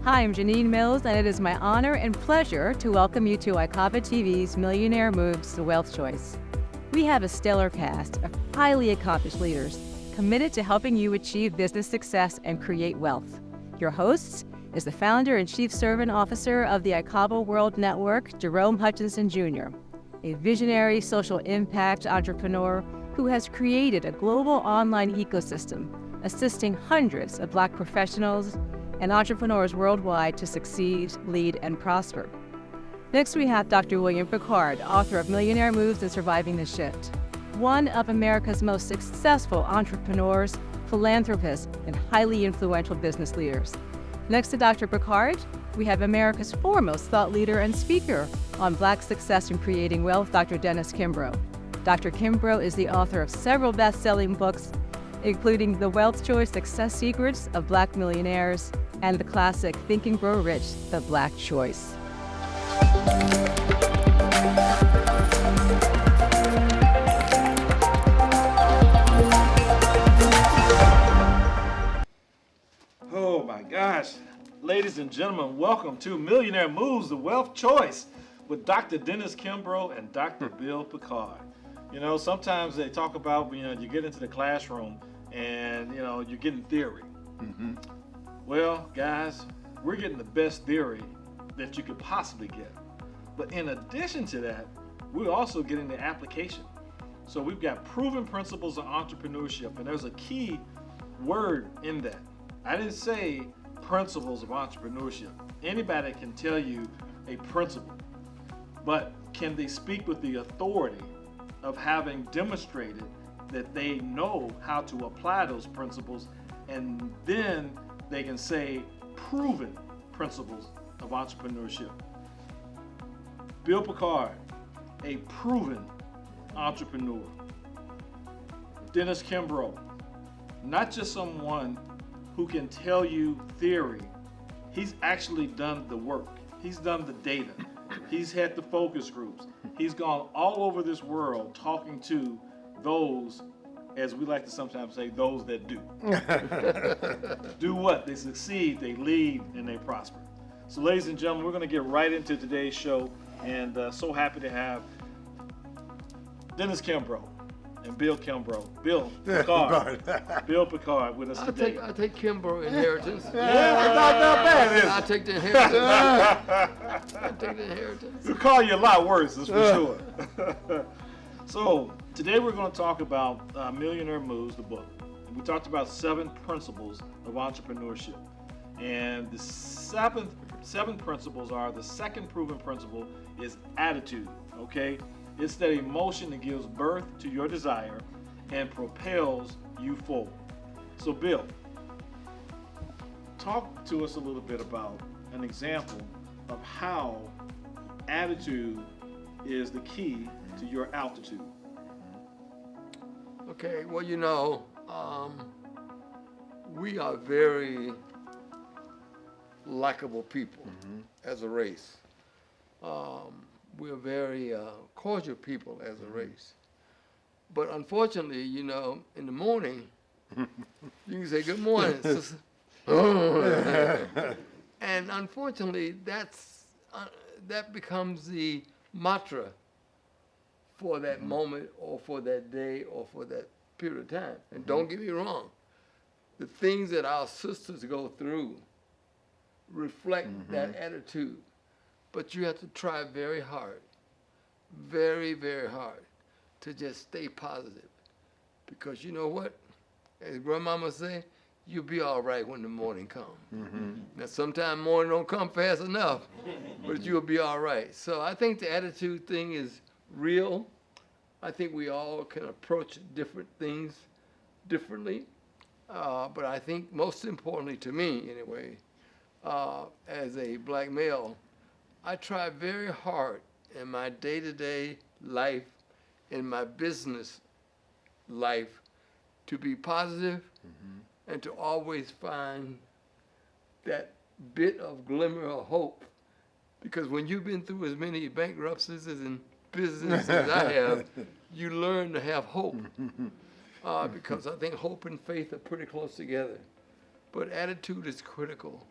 Hi, I'm Janine Mills, and it is my honor and pleasure to welcome you to ICABA-TV's Millionaire Moves to Wealth Choice. We have a stellar cast of highly accomplished leaders committed to helping you achieve business success and create wealth. Your host is the founder and chief servant officer of the ICABA World Network, Jerome Hutchinson Jr., a visionary social impact entrepreneur who has created a global online ecosystem assisting hundreds of Black professionals and entrepreneurs worldwide to succeed, lead, and prosper. Next, we have Dr. William Pickard, author of Millionaire Moves and Surviving the Shift, one of America's most successful entrepreneurs, philanthropists, and highly influential business leaders. Next to Dr. Pickard, we have America's foremost thought leader and speaker on Black success and creating wealth, Dr. Dennis Kimbro. Dr. Kimbro is the author of several best-selling books, including The Wealth Choice Success Secrets of Black Millionaires and the classic Think and Grow Rich, The Black Choice. Oh my gosh. Ladies and gentlemen, welcome to Millionaire Moves, The Wealth Choice with Dr. Dennis Kimbro and Dr. Bill Pickard. You know, sometimes they talk about, you get into the classroom and, you're getting theory. Mm-hmm. Well, guys, we're getting the best theory that you could possibly get. But in addition to that, we're also getting the application. So we've got proven principles of entrepreneurship, and there's a key word in that. I didn't say principles of entrepreneurship. Anybody can tell you a principle, but can they speak with the authority of having demonstrated that they know how to apply those principles, and then they can say proven principles of entrepreneurship. Bill Pickard, a proven entrepreneur. Dennis Kimbro, not just someone who can tell you theory, he's actually done the work. He's done the data. He's had the focus groups. He's gone all over this world talking to those, as we like to sometimes say, those that do. Do what? They succeed, they lead, and they prosper. So ladies and gentlemen, we're going to get right into today's show, and so happy to have Dennis Kimbro and Bill Kimbro. Bill Pickard. Bill Pickard with us today. I take Kimbro inheritance. Yeah, it's not that bad, is it? I take the inheritance. I take the inheritance. We'll call you a lot worse, that's for sure. So today we're going to talk about Millionaire Moves, the book. We talked about 7 principles of entrepreneurship. And the seven principles are, the second proven principle is attitude, okay? It's that emotion that gives birth to your desire and propels you forward. So Bill, talk to us a little bit about an example of how attitude is the key to your altitude. Okay, well, we are very likable people as a race. We're very cordial people as a race. But unfortunately, in the morning, you can say, good morning, sister. And unfortunately, that becomes the mantra for that moment or for that day or for that period of time. And don't get me wrong, the things that our sisters go through reflect that attitude. But you have to try very hard, very, very hard, to just stay positive. Because you know what? As grandmama say, you'll be all right when the morning comes. Now, sometimes morning don't come fast enough, but you'll be all right. So I think the attitude thing is real. I think we all can approach different things differently. But I think most importantly to me, anyway, as a Black male, I try very hard in my day-to-day life, in my business life, to be positive and to always find that bit of glimmer of hope. Because when you've been through as many bankruptcies and business as I have, you learn to have hope. Because I think hope and faith are pretty close together. But attitude is critical.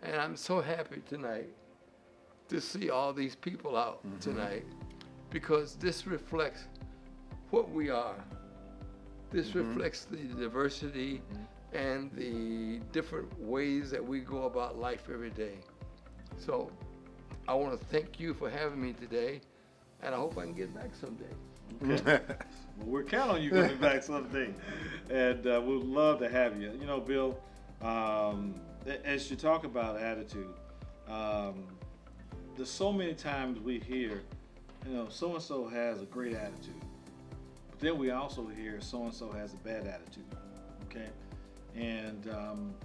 And I'm so happy tonight to see all these people out tonight, because this reflects what we are. This reflects the diversity and the different ways that we go about life every day. So I want to thank you for having me today, and I hope I can get back someday. Okay. Well, we're counting on you coming back someday, and we'd love to have you. You know, Bill, as you talk about attitude, there's so many times we hear, you know, so-and-so has a great attitude. But then we also hear so-and-so has a bad attitude, okay? And,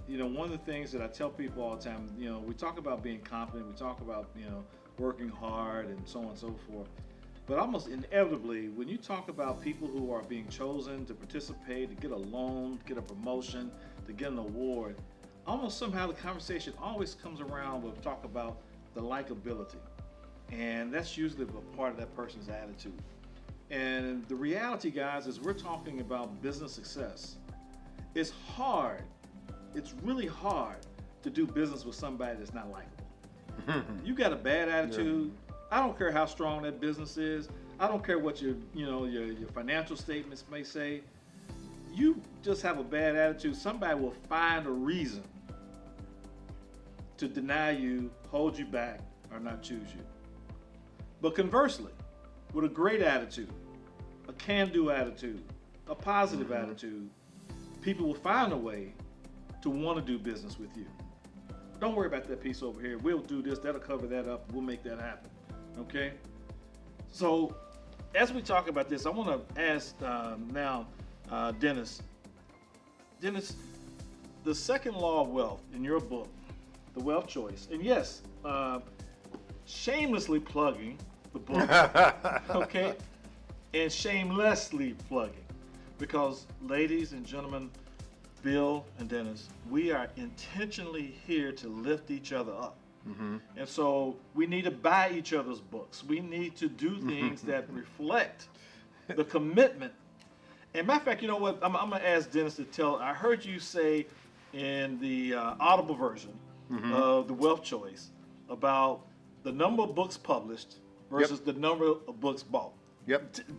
you know, one of the things that I tell people all the time, you know, we talk about being confident, we talk about, you know, working hard and so on and so forth. But almost inevitably, when you talk about people who are being chosen to participate, to get a loan, to get a promotion, to get an award, almost somehow the conversation always comes around with talk about the likability. And that's usually a part of that person's attitude. And the reality, guys, is we're talking about business success. It's hard, it's really hard to do business with somebody that's not likable. You got a bad attitude, I don't care how strong that business is, I don't care what your financial statements may say, you just have a bad attitude, somebody will find a reason to deny you, hold you back, or not choose you. But conversely, with a great attitude, a can-do attitude, a positive attitude, people will find a way to want to do business with you. Don't worry about that piece over here. We'll do this, that'll cover that up, we'll make that happen, okay? So, as we talk about this, I want to ask now Dennis. Dennis, the second law of wealth in your book, The Wealth Choice, and yes, shamelessly plugging the book, okay, and shamelessly plugging, because ladies and gentlemen, Bill and Dennis, we are intentionally here to lift each other up. And so we need to buy each other's books. We need to do things that reflect the commitment. And matter of fact, you know what, I'm gonna ask Dennis to tell, I heard you say in the Audible version of The Wealth Choice about the number of books published versus the number of books bought.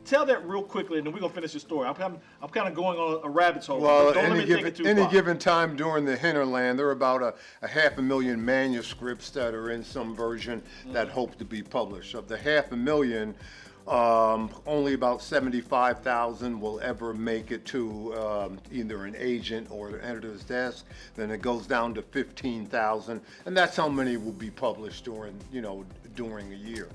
Tell that real quickly, and then we're gonna finish the story. I'm kind of going on a rabbit hole. Well, don't let me take it too any far. given time during the hinterland, there are about a 500,000 manuscripts that are in some version that hope to be published. Of the 500,000, only about 75,000 will ever make it to either an agent or an editor's desk. Then it goes down to 15,000, and that's how many will be published during a year.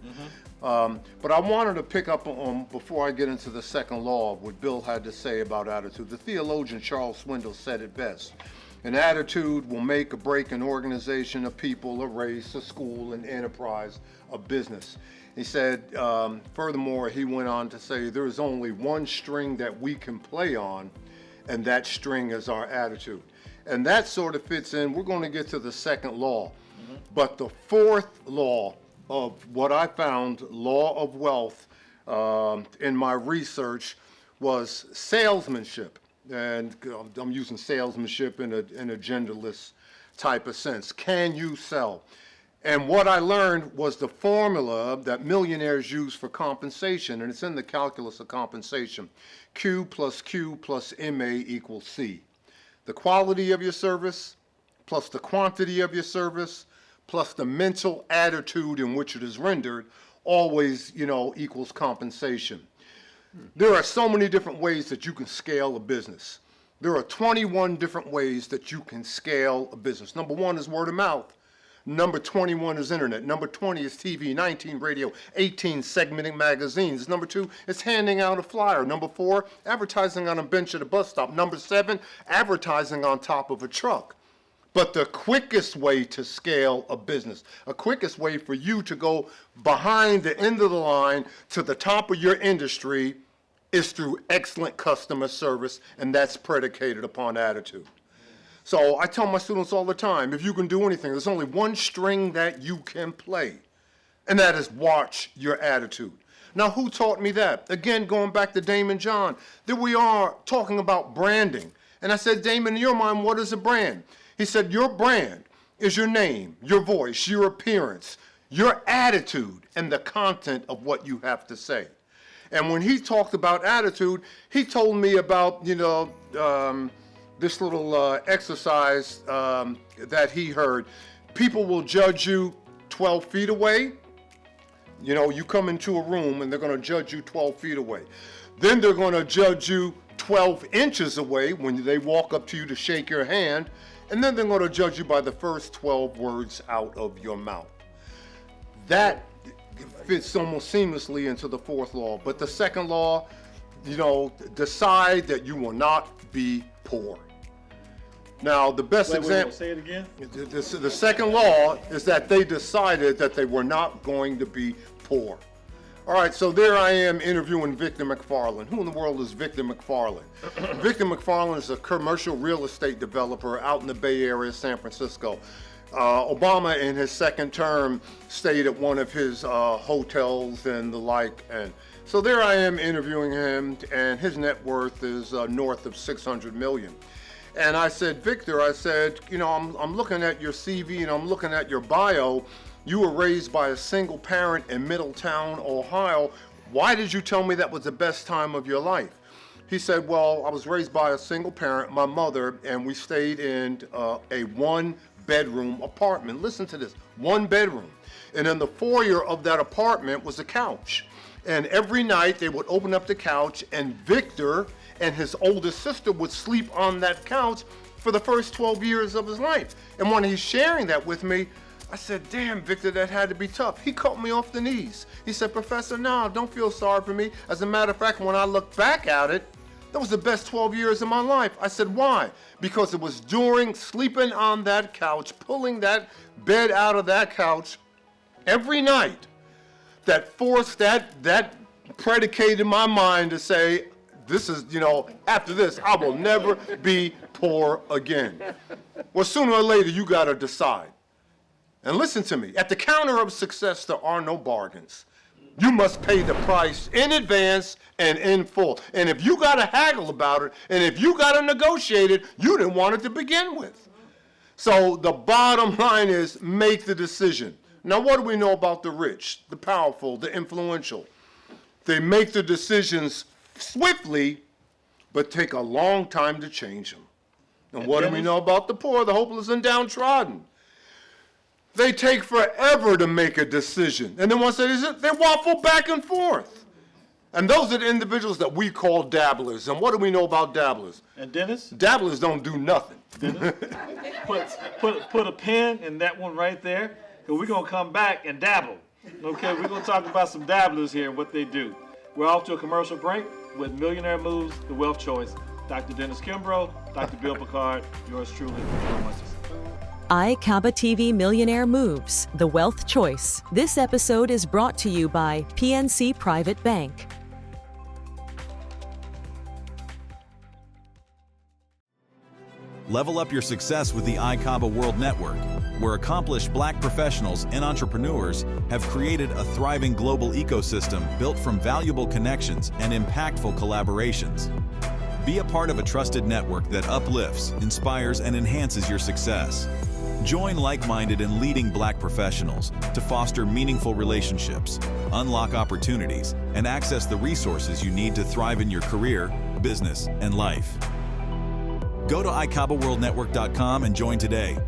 But I wanted to pick up on, before I get into the second law, what Bill had to say about attitude. The theologian Charles Swindoll said it best. An attitude will make or break an organization, a people, a race, a school, an enterprise, a business. He said, furthermore, he went on to say, there is only one string that we can play on, and that string is our attitude. And that sort of fits in. We're going to get to the second law. But the fourth law of what I found, law of wealth, in my research was salesmanship. And I'm using salesmanship in a genderless type of sense. Can you sell? And what I learned was the formula that millionaires use for compensation, and it's in the calculus of compensation. Q plus MA equals C. The quality of your service plus the quantity of your service plus the mental attitude in which it is rendered always, equals compensation. There are so many different ways that you can scale a business. There are 21 different ways that you can scale a business. Number 1 is word of mouth. Number 21 is internet. Number 20 is TV, 19 radio, 18 segmenting magazines. Number 2 is handing out a flyer. Number 4, advertising on a bench at a bus stop. Number 7, advertising on top of a truck. But the quickest way to scale a business, a quickest way for you to go behind the end of the line to the top of your industry is through excellent customer service, and that's predicated upon attitude. So I tell my students all the time, if you can do anything, there's only one string that you can play, and that is watch your attitude. Now, who taught me that? Again, going back to Damon John, there we are talking about branding. And I said, Damon, in your mind, what is a brand? He said, your brand is your name, your voice, your appearance, your attitude, and the content of what you have to say. And when he talked about attitude, he told me about, this little exercise that he heard. People will judge you 12 feet away. You come into a room and they're going to judge you 12 feet away. Then they're going to judge you 12 inches away when they walk up to you to shake your hand. And then they're going to judge you by the first 12 words out of your mouth. That fits almost seamlessly into the fourth law. But the second law, decide that you will not be poor. Now, the best example. Say it again. The second law is that they decided that they were not going to be poor. All right, so there I am interviewing Victor McFarland. Who in the world is Victor McFarland? Victor McFarland is a commercial real estate developer out in the Bay Area, San Francisco. Obama, in his second term, stayed at one of his hotels and the like. And so there I am interviewing him, and his net worth is north of 600 million. And I said, Victor, I'm looking at your CV and I'm looking at your bio. You were raised by a single parent in Middletown, Ohio. Why did you tell me that was the best time of your life? He said, well, I was raised by a single parent, my mother, and we stayed in a one-bedroom apartment. Listen to this, one bedroom. And in the foyer of that apartment was a couch. And every night they would open up the couch, and Victor and his oldest sister would sleep on that couch for the first 12 years of his life. And when he's sharing that with me, I said, damn, Victor, that had to be tough. He caught me off the knees. He said, Professor, no, don't feel sorry for me. As a matter of fact, when I look back at it, that was the best 12 years of my life. I said, why? Because it was during sleeping on that couch, pulling that bed out of that couch every night, that forced that predicated my mind to say, this is, after this, I will never be poor again. Well, sooner or later, you got to decide. And listen to me, at the counter of success, there are no bargains. You must pay the price in advance and in full. And if you got to haggle about it, and if you got to negotiate it, you didn't want it to begin with. So the bottom line is make the decision. Now, what do we know about the rich, the powerful, the influential? They make the decisions swiftly, but take a long time to change them. And what do we know about the poor, the hopeless, and downtrodden? They take forever to make a decision. And then once they waffle back and forth. And those are the individuals that we call dabblers. And what do we know about dabblers? And Dennis? Dabblers don't do nothing. Dennis? put a pin in that one right there, because we're going to come back and dabble. Okay, we're going to talk about some dabblers here and what they do. We're off to a commercial break with Millionaire Moves, the Wealth Choice. Dr. Dennis Kimbro, Dr. Bill Pickard, yours truly, Jerome Hutchinson. ICABA-TV Millionaire Moves, the Wealth Choice. This episode is brought to you by PNC Private Bank. Level up your success with the ICABA World Network, where accomplished Black professionals and entrepreneurs have created a thriving global ecosystem built from valuable connections and impactful collaborations. Be a part of a trusted network that uplifts, inspires, and enhances your success. Join like-minded and leading Black professionals to foster meaningful relationships, unlock opportunities, and access the resources you need to thrive in your career, business, and life. Go to ICABAWorldNetwork.com and join today.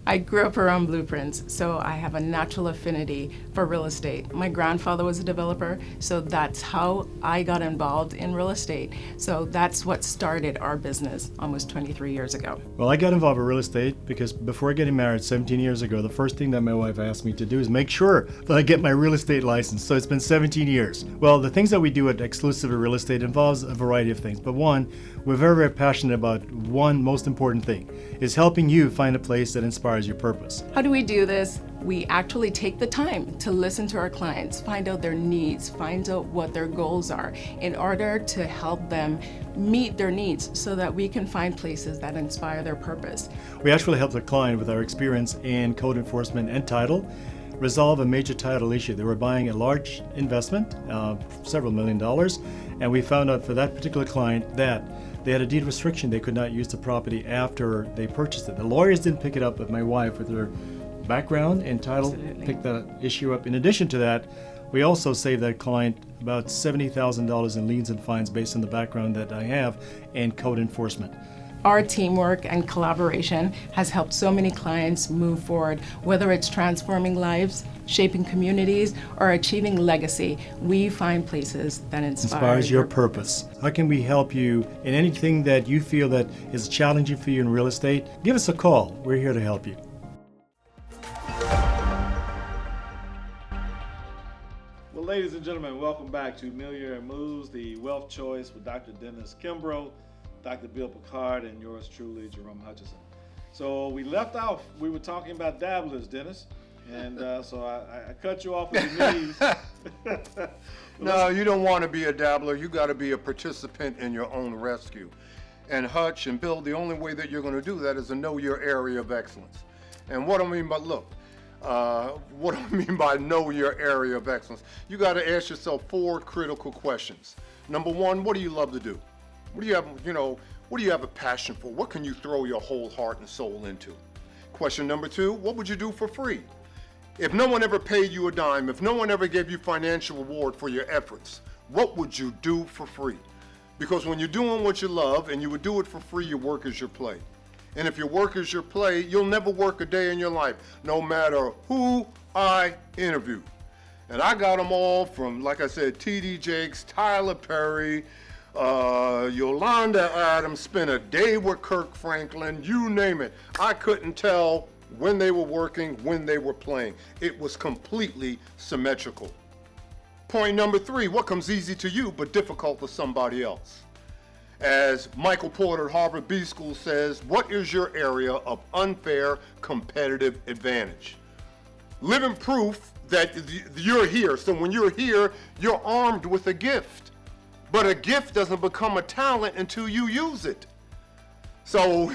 I grew up around blueprints, so I have a natural affinity for real estate. My grandfather was a developer, so that's how I got involved in real estate. So that's what started our business almost 23 years ago. Well, I got involved in real estate because before getting married 17 years ago, the first thing that my wife asked me to do is make sure that I get my real estate license. So it's been 17 years. Well, the things that we do at Exclusive Real Estate involves a variety of things, but one, we're very, very passionate about one most important thing, is helping you find a place that inspires your purpose. How do we do this? We actually take the time to listen to our clients, find out their needs, find out what their goals are in order to help them meet their needs so that we can find places that inspire their purpose. We actually help the client with our experience in code enforcement and title. resolve a major title issue. They were buying a large investment, several $1 million, and we found out for that particular client that they had a deed restriction. They could not use the property after they purchased it. The lawyers didn't pick it up, but my wife, with her background and title, picked the issue up. In addition to that, we also saved that client about $70,000 in liens and fines based on the background that I have and code enforcement. Our teamwork and collaboration has helped so many clients move forward, whether it's transforming lives, shaping communities, or achieving legacy. We find places that Inspires your purpose. How can we help you in anything that you feel that is challenging for you in real estate? Give us a call. We're here to help you. Well, ladies and gentlemen, welcome back to Millionaire Moves, the Wealth Choice with Dr. Dennis Kimbro, Dr. Bill Pickard, and yours truly, Jerome Hutchinson. So we left off, we were talking about dabblers, Dennis, and so I cut you off with your knees. No, you don't want to be a dabbler. You got to be a participant in your own rescue. And Hutch and Bill, the only way that you're going to do that is to know your area of excellence. And what I mean by, what I mean by know your area of excellence, you got to ask yourself 4 critical questions. Number 1, what do you love to do? What do you have, what do you have a passion for? What can you throw your whole heart and soul into? Question number 2, what would you do for free? If no one ever paid you a dime, if no one ever gave you financial reward for your efforts, what would you do for free? Because when you're doing what you love and you would do it for free, your work is your play. And if your work is your play, you'll never work a day in your life, no matter who I interview. And I got them all from, like I said, T.D. Jakes, Tyler Perry, Yolanda Adams, spent a day with Kirk Franklin, you name it. I couldn't tell when they were working, when they were playing. It was completely symmetrical. Point number 3, what comes easy to you but difficult to somebody else? As Michael Porter at Harvard B School says, what is your area of unfair competitive advantage? Living proof that you're here. So when you're here, you're armed with a gift. But a gift doesn't become a talent until you use it. So,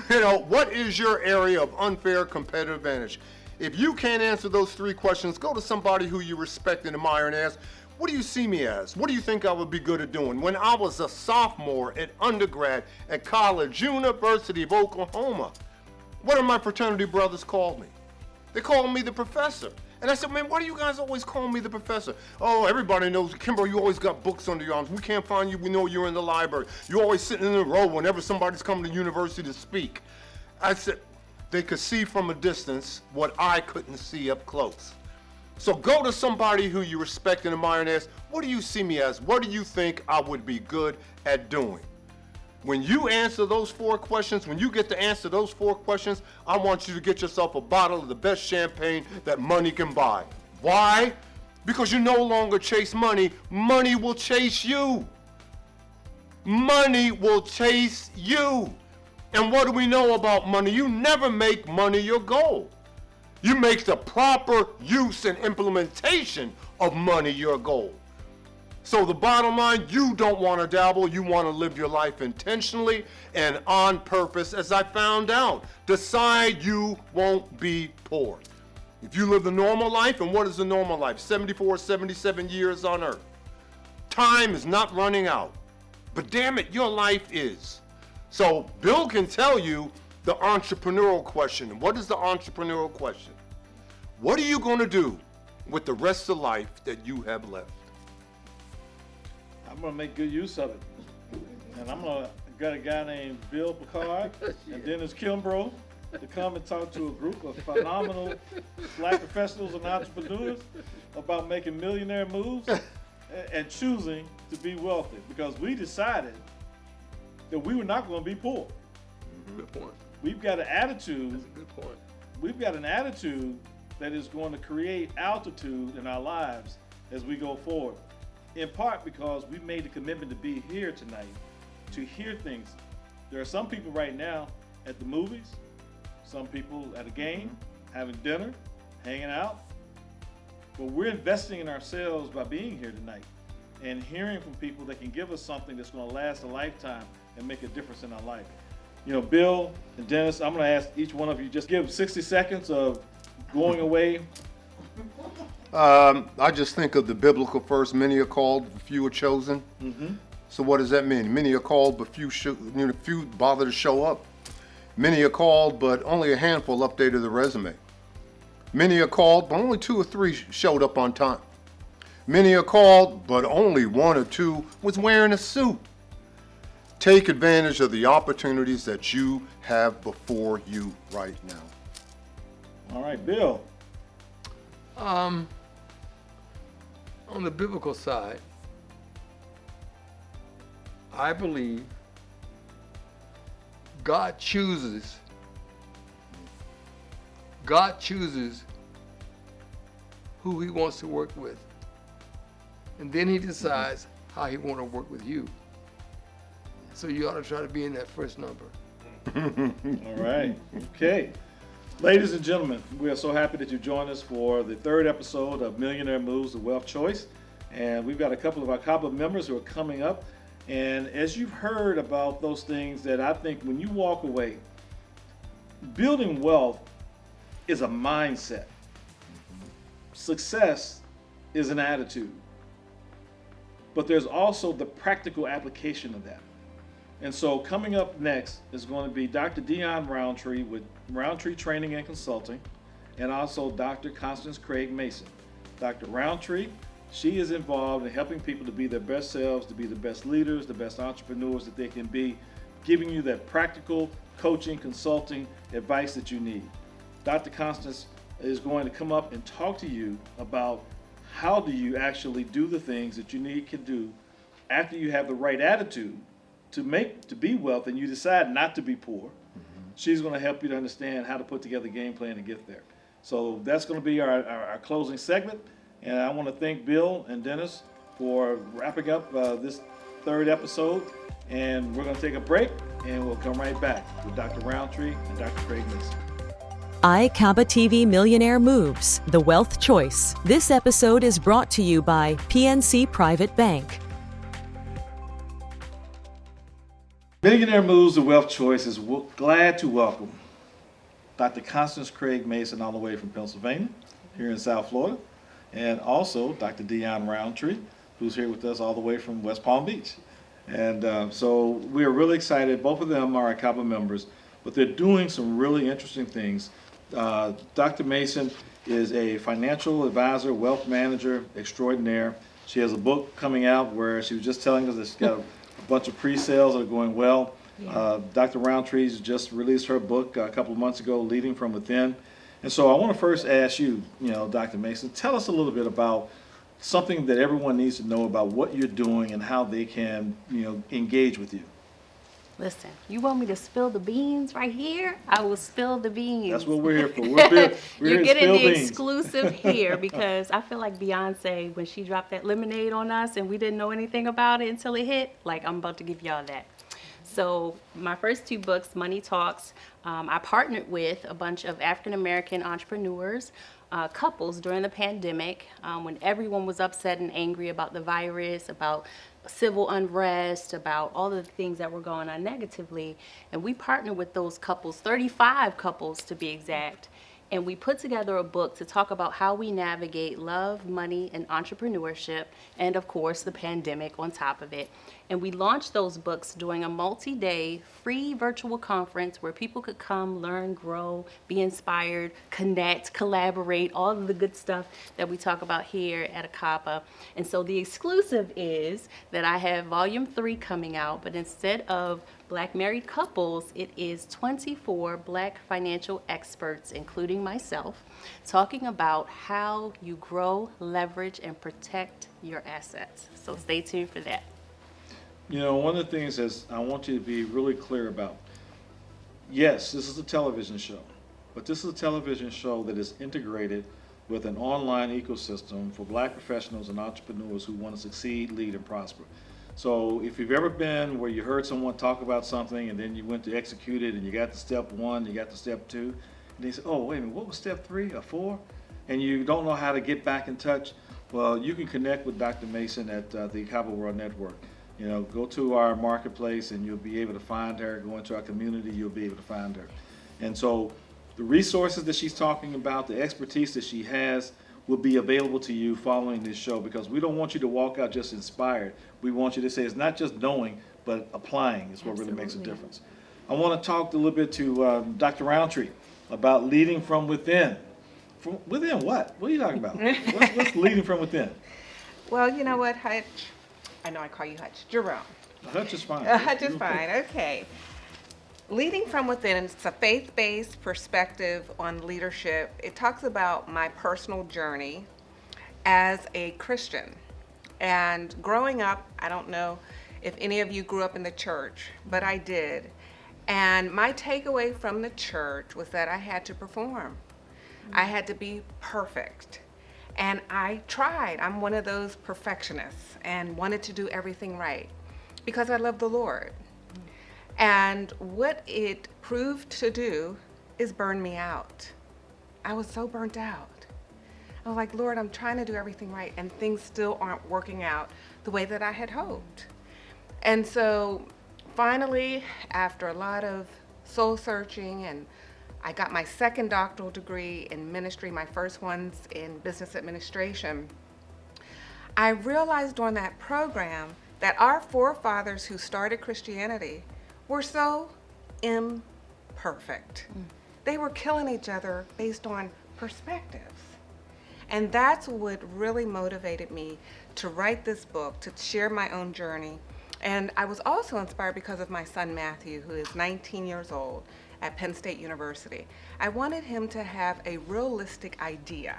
what is your area of unfair competitive advantage? If you can't answer those 3 questions, go to somebody who you respect and admire and ask, what do you see me as? What do you think I would be good at doing? When I was a sophomore at undergrad at college, University of Oklahoma, what did my fraternity brothers call me? They called me the professor. And I said, man, why do you guys always call me the professor? Oh, everybody knows, Kimbro, you always got books under your arms. We can't find you. We know you're in the library. You're always sitting in a row whenever somebody's coming to university to speak. I said, they could see from a distance what I couldn't see up close. So go to somebody who you respect and admire and ask, what do you see me as? What do you think I would be good at doing? When you answer those 4 questions, when you get to answer those 4 questions, I want you to get yourself a bottle of the best champagne that money can buy. Why? Because you no longer chase money. Money will chase you. Money will chase you. And what do we know about money? You never make money your goal. You make the proper use and implementation of money your goal. So the bottom line, you don't want to dabble. You want to live your life intentionally and on purpose, as I found out. Decide you won't be poor. If you live the normal life, and what is the normal life? 74, 77 years on earth. Time is not running out. But damn it, your life is. So Bill can tell you the entrepreneurial question. And what is the entrepreneurial question? What are you going to do with the rest of life that you have left? I'm going to make good use of it. And I'm going to get a guy named Bill Pickard and Dennis Kimbro to come and talk to a group of phenomenal Black professionals and entrepreneurs about making millionaire moves and choosing to be wealthy, because we decided that we were not going to be poor. Good point. We've got an attitude. That's a good point. We've got an attitude that is going to create altitude in our lives as we go forward. In part because we made the commitment to be here tonight, to hear things. There are some people right now at the movies, some people at a game, having dinner, hanging out. But we're investing in ourselves by being here tonight and hearing from people that can give us something that's going to last a lifetime and make a difference in our life. Bill and Dennis, I'm going to ask each one of you, just give 60 seconds of going away I just think of the biblical verse, many are called, few are chosen. So what does that mean? Many are called, but few bother to show up. Many are called, but only a handful updated the resume. Many are called, but only 2 or 3 showed up on time. Many are called, but only 1 or 2 was wearing a suit. Take advantage of the opportunities that you have before you right now. All right, Bill. On the biblical side, I believe God chooses who he wants to work with. And then he decides how he wants to work with you. So you ought to try to be in that first number. All right. Okay. Ladies and gentlemen, we are so happy that you joined us for the 3rd episode of Millionaire Moves, the Wealth Choice. And we've got a couple of our ICABA members who are coming up. And as you've heard about those things that I think when you walk away, building wealth is a mindset. Success is an attitude. But there's also the practical application of that. And so coming up next is going to be Dr. Dion Roundtree with Roundtree Training and Consulting, and also Dr. Constance Craig Mason. Dr. Roundtree, she is involved in helping people to be their best selves, to be the best leaders, the best entrepreneurs that they can be, giving you that practical coaching, consulting advice that you need. Dr. Constance is going to come up and talk to you about how do you actually do the things that you can do after you have the right attitude to be wealthy and you decide not to be poor. She's going to help you to understand how to put together a game plan to get there. So that's going to be our closing segment. And I want to thank Bill and Dennis for wrapping up this 3rd episode. And we're going to take a break and we'll come right back with Dr. Roundtree and Dr. Craig Mason. ICABA-TV Millionaire Moves, the Wealth Choice. This episode is brought to you by PNC Private Bank. Millionaire Moves, the Wealth Choice is glad to welcome Dr. Constance Craig Mason all the way from Pennsylvania, here in South Florida, and also Dr. Dion Roundtree, who's here with us all the way from West Palm Beach. And so we are really excited. Both of them are ICABA members, but they're doing some really interesting things. Dr. Mason is a financial advisor, wealth manager extraordinaire. She has a book coming out where she was just telling us that she's got a bunch of pre-sales that are going well. Yeah. Dr. Roundtree just released her book a couple of months ago, Leading from Within. And so I want to first ask you, Dr. Mason, tell us a little bit about something that everyone needs to know about what you're doing and how they can, engage with you. Listen, you want me to spill the beans right here? I will spill the beans. That's what we're here for. We're You're here getting to the spill beans. exclusive here because I feel like Beyonce, when she dropped that lemonade on us and we didn't know anything about it until it hit, like I'm about to give y'all that. So my first 2 books, Money Talks, I partnered with a bunch of African-American entrepreneurs, couples during the pandemic, when everyone was upset and angry about the virus, about civil unrest, about all the things that were going on negatively. And we partnered with those couples, 35 couples to be exact. And we put together a book to talk about how we navigate love, money, and entrepreneurship, and of course the pandemic on top of it. And we launched those books during a multi-day free virtual conference where people could come, learn, grow, be inspired, connect, collaborate, all of the good stuff that we talk about here at ICABA. And so the exclusive is that I have volume 3 coming out, but instead of Black married couples, it is 24 Black financial experts, including myself, talking about how you grow, leverage, and protect your assets. So stay tuned for that. One of the things is I want you to be really clear about, yes, this is a television show, but this is a television show that is integrated with an online ecosystem for Black professionals and entrepreneurs who want to succeed, lead, and prosper. So if you've ever been where you heard someone talk about something and then you went to execute it and you got to step 1, you got to step 2, and they say, oh, wait a minute, what was step 3 or 4? And you don't know how to get back in touch, well, you can connect with Dr. Mason at the ICABA World Network. Go to our marketplace and you'll be able to find her. Go into our community, you'll be able to find her. And so the resources that she's talking about, the expertise that she has, will be available to you following this show, because we don't want you to walk out just inspired. We want you to say it's not just knowing, but applying is what really makes a difference. I want to talk a little bit to Dr. Roundtree about leading from within. From within what? What are you talking about? What's leading from within? Well, you know what, Hutch? I know I call you Hutch. Jerome. Hutch is fine. Hutch is fine, okay. Leading from within, it's a faith-based perspective on leadership. It talks about my personal journey as a Christian. And growing up, I don't know if any of you grew up in the church, but I did. And my takeaway from the church was that I had to perform. I had to be perfect. And I tried. I'm one of those perfectionists and wanted to do everything right because I love the Lord. And what it proved to do is burn me out. I was so burnt out. I was like, Lord, I'm trying to do everything right, and things still aren't working out the way that I had hoped. And so finally, after a lot of soul searching, and I got my second doctoral degree in ministry, my first one's in business administration, I realized during that program that our forefathers who started Christianity were so imperfect. They were killing each other based on perspectives. And that's what really motivated me to write this book, to share my own journey. And I was also inspired because of my son Matthew, who is 19 years old at Penn State University. I wanted him to have a realistic idea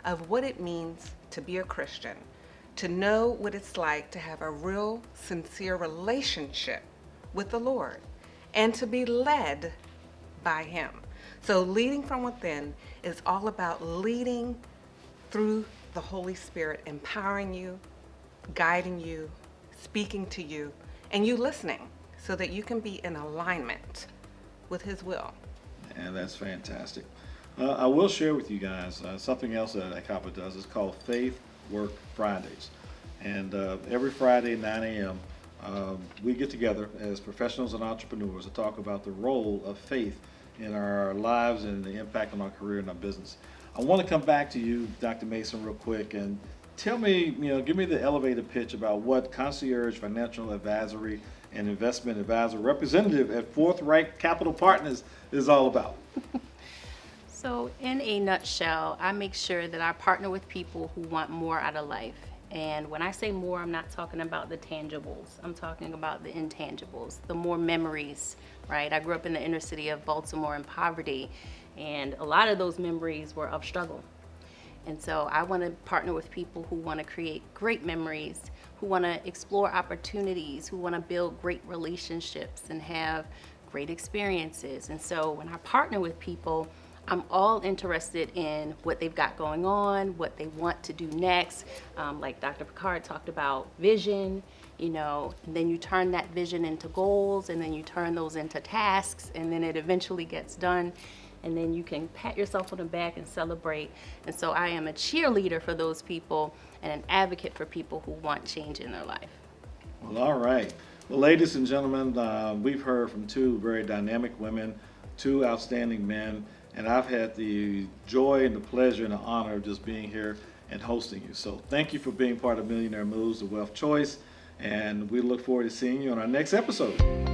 of what it means to be a Christian, to know what it's like to have a real, sincere relationship with the Lord, and to be led by Him. So leading from within is all about leading through the Holy Spirit, empowering you, guiding you, speaking to you, and you listening so that you can be in alignment with His will. And that's fantastic. I will share with you guys something else that ICABA does. It's called Faith Work Fridays. And every Friday, 9 a.m., we get together as professionals and entrepreneurs to talk about the role of faith in our lives and the impact on our career and our business. I want to come back to you, Dr. Mason, real quick, and tell me, give me the elevator pitch about what Concierge Financial Advisory and Investment Advisor Representative at Forthright Capital Partners is all about. So in a nutshell, I make sure that I partner with people who want more out of life. And when I say more, I'm not talking about the tangibles. I'm talking about the intangibles, the more memories, right? I grew up in the inner city of Baltimore in poverty, and a lot of those memories were of struggle. And so I want to partner with people who want to create great memories, who want to explore opportunities, who want to build great relationships and have great experiences. And so when I partner with people, I'm all interested in what they've got going on, what they want to do next. Like Dr. Pickard talked about vision, and then you turn that vision into goals, and then you turn those into tasks, and then it eventually gets done. And then you can pat yourself on the back and celebrate. And so I am a cheerleader for those people and an advocate for people who want change in their life. Well, all right. Well, ladies and gentlemen, we've heard from two very dynamic women, two outstanding men, and I've had the joy and the pleasure and the honor of just being here and hosting you. So thank you for being part of Millionaire Moves, the Wealth Choice, and we look forward to seeing you on our next episode.